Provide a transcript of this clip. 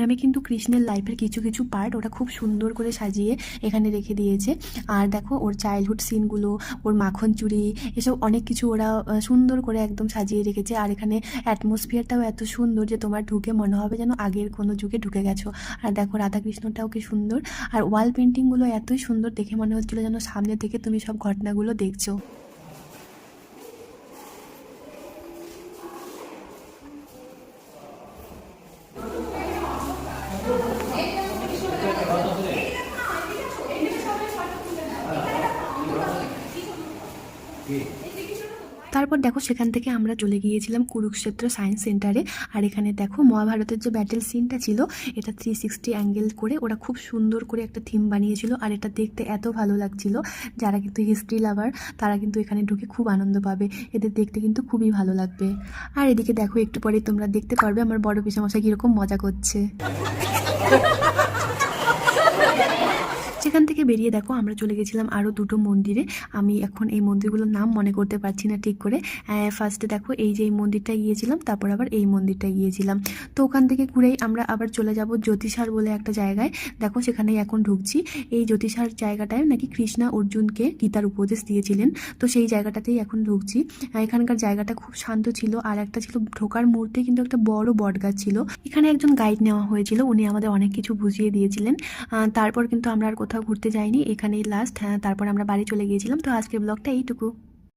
আমি কিন্তু কৃষ্ণের লাইফের কিছু কিছু পার্ট ওরা খুব সুন্দর করে সাজিয়ে এখানে রেখে দিয়েছে। আর দেখো ওর চাইল্ডহুড সিনগুলো, ওর মাখন চুরি, এসব অনেক কিছু ওরা সুন্দর করে একদম সাজিয়ে রেখেছে। আর এখানে অ্যাটমসফিয়ারটাও এত সুন্দর যে তোমার ঢুকে মনে হবে যেন আগের কোনো যুগে ঢুকে গেছো। আর দেখো রাধাকৃষ্ণটাও কি সুন্দর, আর ওয়াল পেন্টিংগুলো এতই সুন্দর, দেখে মনে হচ্ছিলো যেন সামনে থেকে তুমি সব ঘটনাগুলো দেখছো। তারপর দেখো সেখান থেকে আমরা চলে গিয়েছিলাম কুরুক্ষেত্র সায়েন্স সেন্টারে। আর এখানে দেখো মহাভারতের যে ব্যাটেল সিনটা ছিল, এটা 360 অ্যাঙ্গেল করে ওরা খুব সুন্দর করে একটা থিম বানিয়েছিল। আর এটা দেখতে এত ভালো লাগছিল, যারা কিন্তু হিস্ট্রি লাভার তারা কিন্তু এখানে ঢুকে খুব আনন্দ পাবে, এদের দেখতে কিন্তু খুবই ভালো লাগবে। আর এদিকে দেখো একটু পরে তোমরা দেখতে পারবে আমার বড় পিসামশাই কীরকম মজা করছে। সেখান থেকে বেরিয়ে দেখো আমরা চলে গেছিলাম আরও দুটো মন্দিরে। আমি এখন এই মন্দিরগুলোর নাম মনে করতে পারছি না ঠিক করে। ফার্স্টে দেখো এই যে এই মন্দিরটা গিয়েছিলাম, তারপর আবার এই মন্দিরটা গিয়েছিলাম। তো ওখান থেকে ঘুরেই আমরা আবার চলে যাব জ্যোতিষার বলে একটা জায়গায়। দেখো সেখানেই এখন ঢুকছি। এই জ্যোতিষার জায়গাটায় নাকি কৃষ্ণা অর্জুনকে গীতার উপদেশ দিয়েছিলেন, তো সেই জায়গাটাতেই এখন ঢুকছি। এখানকার জায়গাটা খুব শান্ত ছিল। আর একটা ছিল ঢোকার মুহূর্তে কিন্তু একটা বড় বটগাছ ছিল। এখানে একজন গাইড নেওয়া হয়েছিল, উনি আমাদের অনেক কিছু বুঝিয়ে দিয়েছিলেন। তারপর কিন্তু আমরা আর কোথাও ঘুরতে যাইনি, এখানেই লাস্ট। তারপর আমরা বাড়ি চলে গিয়েছিলাম। তো আজকের ব্লগটা এইটুকু।